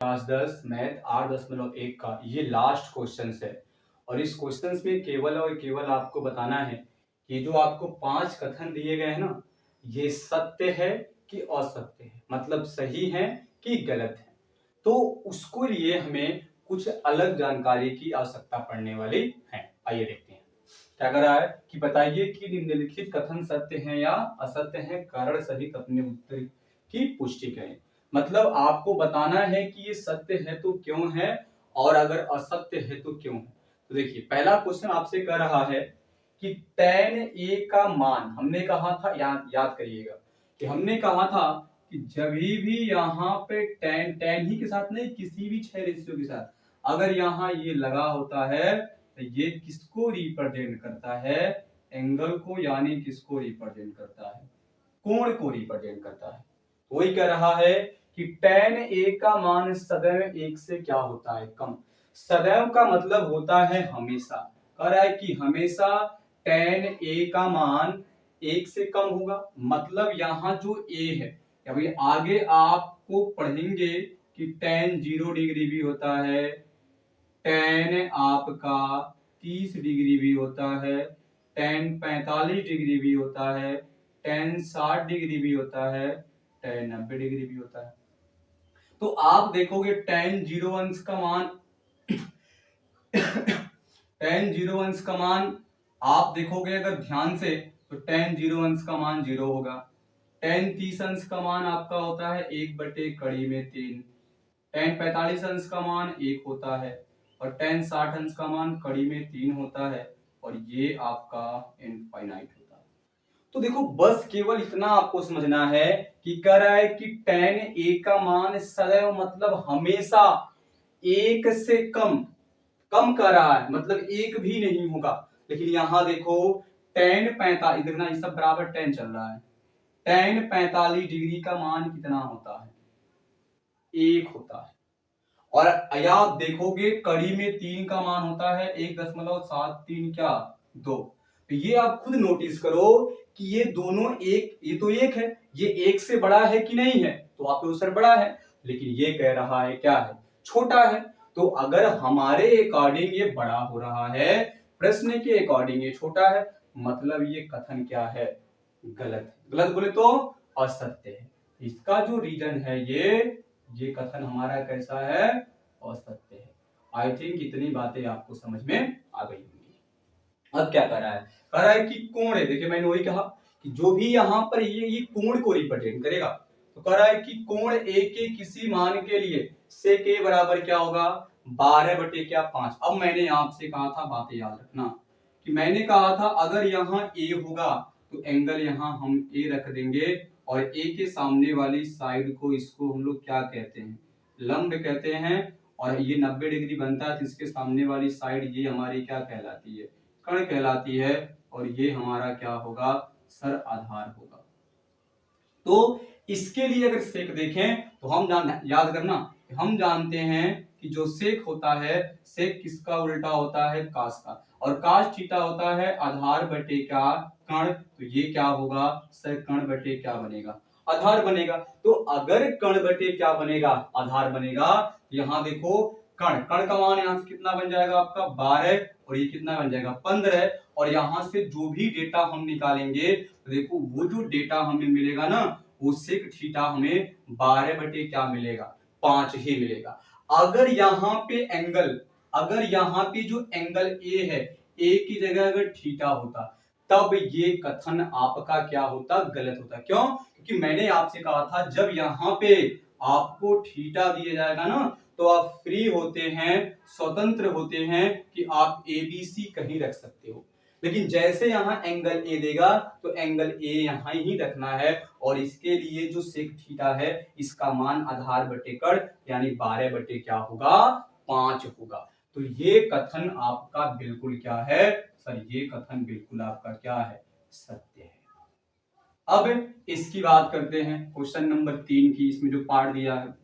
Class 10 math 8.1 का ये last question है। और इस क्वेश्चन में केवल और केवल आपको बताना है कि जो आपको 5 कथन दिए गए हैं ना, ये सत्य है कि असत्य है, मतलब सही है कि गलत है। तो उसको लिए हमें कुछ अलग जानकारी की आवश्यकता पड़ने वाली है। आइए देखते हैं क्या कर रहा है कि बताइए कि निम्नलिखित कथन सत्य हैं या असत्य हैं, कारण सहित अपने उत्तर की पुष्टि करें। मतलब आपको बताना है कि ये सत्य है तो क्यों है और अगर असत्य है तो क्यों है। तो देखिए पहला क्वेश्चन आपसे कह रहा है कि tan a का मान हमने कहा था, याद करिएगा कि हमने कहा था कि जब भी यहाँ पे tan ही के साथ नहीं, किसी भी 6 रेशियो के साथ अगर यहाँ ये लगा होता है तो ये किसको रिप्रेजेंट करता है, एंगल को, यानी किसको रिप्रेजेंट करता है, कोण को रिप्रेजेंट करता है। वही कह रहा है कि tan a का मान सदैव 1 से क्या होता है, कम। सदैव का मतलब होता है हमेशा, कह रहा है कि हमेशा tan a का मान 1 से कम होगा। मतलब यहाँ जो a है, अभी आगे आपको पढ़ेंगे कि tan 0 डिग्री भी होता है, tan आपका 30 डिग्री भी होता है, tan 45 डिग्री भी होता है, tan 60 डिग्री भी होता है, tan 90 डिग्री भी होता है। तो आप देखोगे tan 0 अंश का मान tan 0 अंश का मान आप देखोगे अगर ध्यान से तो tan 0 अंश का मान 0 होगा। tan 30 अंश का मान आपका होता है 1/3, tan 45 अंश का मान 1 होता है और tan 60 अंश का मान कड़ी में 3 होता है और ये आपका इनफाइनाइट होता है। तो देखो बस केवल इतना आपको समझना है कि कह रहा है कि tan a का मान सदैव मतलब हमेशा 1 से कम कर रहा है, मतलब 1 भी नहीं होगा। लेकिन यहां देखो tan 45, देखना ये सब बराबर tan चल रहा है, tan 45 डिग्री का मान कितना होता है, 1 होता है। और आप देखोगे कड़ी में 3 का मान होता है 1.73 क्या 2। तो ये आप खुद नोटिस करो कि ये दोनों एक, ये तो एक है, ये 1 से बड़ा है कि नहीं है, तो आपके उत्तर बड़ा है। लेकिन ये कह रहा है क्या है, छोटा है। तो अगर हमारे अकॉर्डिंग ये बड़ा हो रहा है, प्रश्न के अकॉर्डिंग ये छोटा है, मतलब ये कथन क्या है, गलत है। गलत बोले तो असत्य है। इसका जो रीजन है ये कथन हमारा कैसा है, असत्य है। आई थिंक इतनी बातें आपको समझ में आ गई होंगी। अब क्या कर रहा है, कह रहा है कि कोण है। देखिए मैंने वही कहा कि जो भी यहाँ पर ये कोण को रिप्रेजेंट करेगा। तो कह रहा है कि कोण ए के किसी मान के लिए sec a बराबर क्या होगा, 12/5। अब मैंने आपसे कहा था, बातें याद रखना, कि मैंने कहा था अगर यहाँ a होगा तो एंगल यहाँ हम a रख देंगे और a के सामने वाली साइड को, इसको हम लोग क्या कहते हैं, लंब कहते हैं। और ये 90 डिग्री बनता है तो इसके सामने वाली साइड ये हमारी क्या कहलाती है, कर्ण कहलाती है। और ये हमारा क्या होगा, सर आधार होगा। तो इसके लिए अगर सेक देखें तो हम याद करना, हम जानते हैं कि जो सेक होता है, सेक किसका उल्टा होता है, कास का, और कास थीटा होता है आधार बटे क्या, कर्ण। तो ये क्या होगा, सर कर्ण बटे क्या बनेगा, आधार बनेगा। तो अगर कर्ण बटे क्या बनेगा, आधार बनेगा, यहाँ देखो कर्ण का मान यहाँ से कितना बन जाएगा आपका 12 और ये कितना बन जाएगा 15। और यहाँ से जो भी डेटा हम निकालेंगे तो देखो वो जो डेटा हमें मिलेगा ना, वो सेक थीटा हमें 12 बटे क्या मिलेगा, 5 ही मिलेगा। अगर यहाँ पे एंगल, अगर यहाँ पे जो एंगल ए है, ए की जगह अगर थीटा होता तब ये कथन आपका क्या होता, गलत होता। क्यों, क्योंकि मैंने आपसे कहा था जब यहाँ पे आपको थीटा दिया जाएगा ना तो आप फ्री होते हैं, स्वतंत्र होते हैं कि आप ए बी सी कहीं रख सकते हो। लेकिन जैसे यहाँ एंगल ए देगा तो एंगल ए यहाँ ही रखना है और इसके लिए जो सेक थीटा है इसका मान आधार बटे कर्ण यानी 12 बटे क्या होगा, 5 होगा। तो ये कथन आपका बिल्कुल क्या है सर, ये कथन बिल्कुल आपका क्या है, सत्य है। अब इसकी बात करते हैं क्वेश्चन नंबर 3 की, इसमें जो पार्ट दिया है,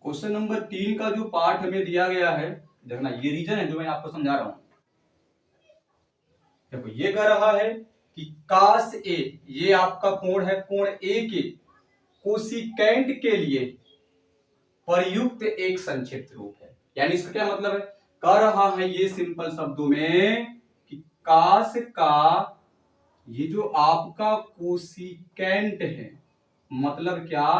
क्वेश्चन नंबर 3 का जो पार्ट हमें दिया गया है, देखना ये रीजन है जो मैं आपको समझा रहा हूं। देखो ये कह रहा है कि कास ए, ये आपका कोण है, कोण ए के कोसिकेंट के लिए प्रयुक्त एक संक्षिप्त रूप है। यानी इसका क्या मतलब है, कह रहा है ये सिंपल शब्दों में कि काश का ये जो आपका कोसिकेंट है, मतलब क्या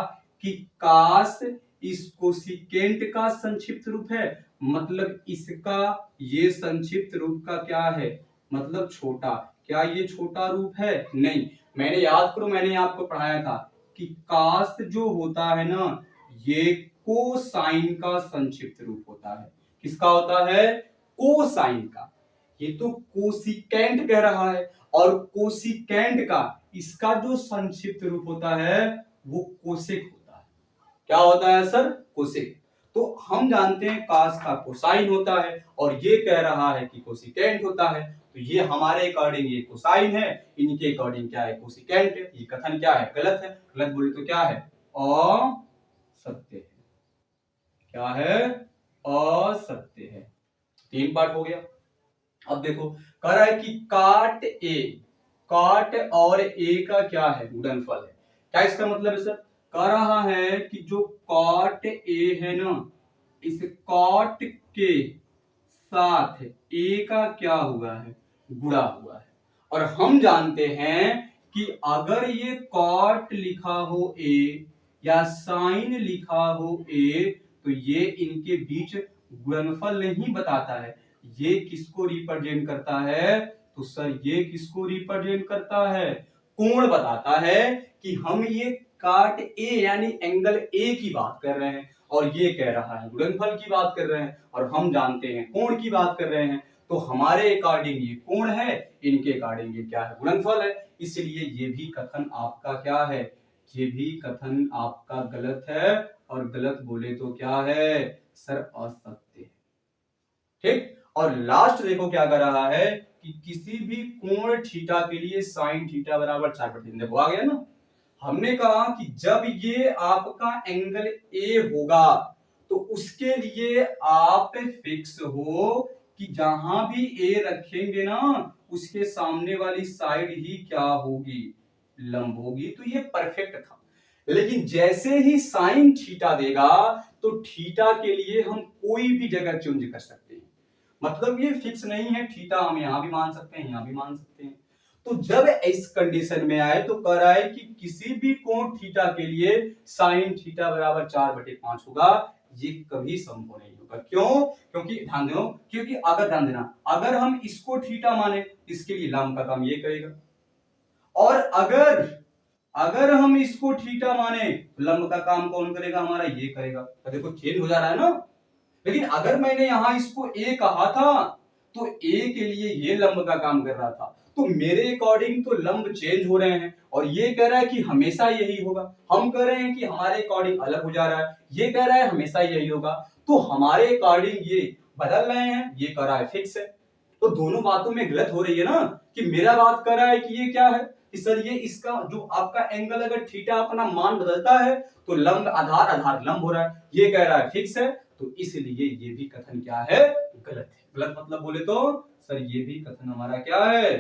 कि काश इस कोसिकेंट का संक्षिप्त रूप है, मतलब इसका ये संक्षिप्त रूप का क्या है, मतलब छोटा। क्या ये छोटा रूप है? नहीं। मैंने याद करो, मैंने आपको पढ़ाया था कि काश जो होता है ना, ये कोसाइन का संक्षिप्त रूप होता है। किसका होता है? कोसाइन का। ये तो कोसिकेंट कह रहा है, और कोसिकेंट का इसका जो संक्षिप्त रूप होता है वो कोसेक होता है। क्या होता है सर? कोसेक। तो हम जानते हैं काश का कोसाइन होता है, और ये कह रहा है कि कोसिकेंट होता है। तो ये हमारे अकॉर्डिंग ये कोसाइन है, इनके अकॉर्डिंग क्या है? कोसिकेंट है। ये कथन क्या है? गलत है। गलत बोले तो क्या है? असत्य है। क्या है? असत्य है। 3 पार्ट हो गया। अब देखो, कह रहा है कि काट ए, काट और ए का क्या है? गुणनफल है। क्या इसका मतलब है सर? कह रहा है कि जो काट ए है ना, इस काट के साथ ए का क्या हुआ है? गुणा हुआ है। और हम जानते हैं कि अगर ये काट लिखा हो ए या साइन लिखा हो ए, तो ये इनके बीच गुणनफल नहीं बताता है। ये किसको रिप्रेजेंट करता है? तो सर ये किसको रिप्रेजेंट करता है? कोण बताता है कि हम ये काट ए यानी एंगल ए की बात कर रहे हैं, और ये कह रहा है गुणनफल की बात कर रहे हैं, और हम जानते हैं कोण की बात कर रहे हैं। तो हमारे अकॉर्डिंग ये कोण है, इनके अकॉर्डिंग ये क्या है? गुणनफल है। इसलिए ये भी कथन आपका क्या है? ये भी कथन आपका गलत है, और गलत बोले तो क्या है सर? असत्य है। ठीक। और लास्ट देखो क्या कर रहा है कि किसी भी कोण थीटा के लिए साइन थीटा बराबर 4/3। देखो आ गया ना। हमने कहा कि जब ये आपका एंगल ए होगा तो उसके लिए आप फिक्स हो कि जहां भी ए रखेंगे ना, उसके सामने वाली साइड ही क्या होगी? लंब होगी। तो ये परफेक्ट था। लेकिन जैसे ही साइन थीटा देगा तो थीटा के लिए हम कोई भी जगह चेंज कर सकते हैं। मतलब ये फिक्स नहीं है, थीटा हम यहां भी मान सकते हैं, यहां भी मान सकते हैं। तो जब इस कंडीशन में आए तो कह रहा है कि किसी भी कोण थीटा के लिए साइन थीटा बराबर 4/5 होगा। ये कभी संभव नहीं होगा। क्यों? क्योंकि ध्यान दो, क्योंकि अगर ध्यान देना, अगर हम इसको थीटा माने, इसके लिए लंब का काम ये करेगा, और अगर हम इसको थीटा माने, लंब का काम कौन करेगा? हमारा ये करेगा। तो देखो चेंज हो जा रहा है ना। लेकिन अगर मैंने यहां इसको ए कहा था तो ए के लिए ये लंब का काम कर रहा था, तो मेरे अकॉर्डिंग तो लंब चेंज हो रहे हैं, और ये कह रहा है कि हमेशा यही होगा। हम कह रहे हैं कि हमारे अकॉर्डिंग अलग हो जा रहा है, ये कह रहा है हमेशा यही होगा। तो हमारे अकॉर्डिंग ये बदल रहे हैं, ये कह रहा है फिक्स है। तो दोनों बातों में गलत हो रही है ना, कि मेरा बात कर रहा है कि ये क्या है कि सर ये इसका जो आपका एंगल अगर थीटा अपना मान बदलता है तो लंब आधार आधार लंब हो रहा है, ये कह रहा है फिक्स है। तो इसलिए ये भी कथन क्या है? गलत है। गलत मतलब बोले तो सर ये भी कथन हमारा क्या है?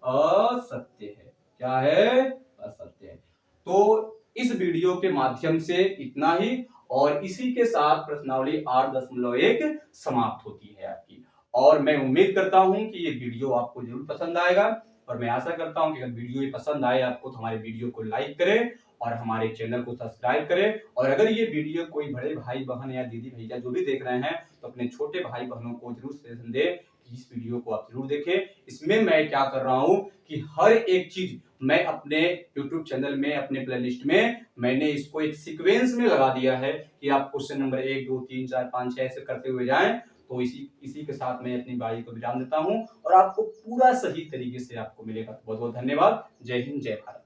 असत्य है। क्या है? असत्य है। तो इस वीडियो के माध्यम से इतना ही, और इसी के साथ प्रश्नावली 8.1 समाप्त होती है आपकी। और मैं उम्मीद करता हूं कि ये वीडियो आपको जरूर पसंद आएगा, और मैं आशा करता हूं कि अगर वीडियो ये पसंद आए आपको तो हमारे वीडियो को लाइक करें और हमारे चैनल को सब्सक्राइब करें। और अगर ये वीडियो कोई बड़े भाई बहन या दीदी भैया जो भी देख रहे हैं तो अपने छोटे भाई बहनों को जरूर सजेशन दें कि इस वीडियो को आप जरूर देखें। इसमें मैं क्या कर रहा हूं कि हर एक चीज मैं अपने YouTube चैनल में, अपने प्लेलिस्ट में मैंने इसको एक सीक्वेंस में लगा दिया है कि आप क्वेश्चन नंबर 1 2 3 4 5 6 ऐसे करते हुए जाएं। तो इसी के साथ मैं अपनी बारी को विराम देता हूं, और आपको पूरा सही तरीके से आपको मिलेगा। बहुत बहुत धन्यवाद। जय हिंद, जय भारत।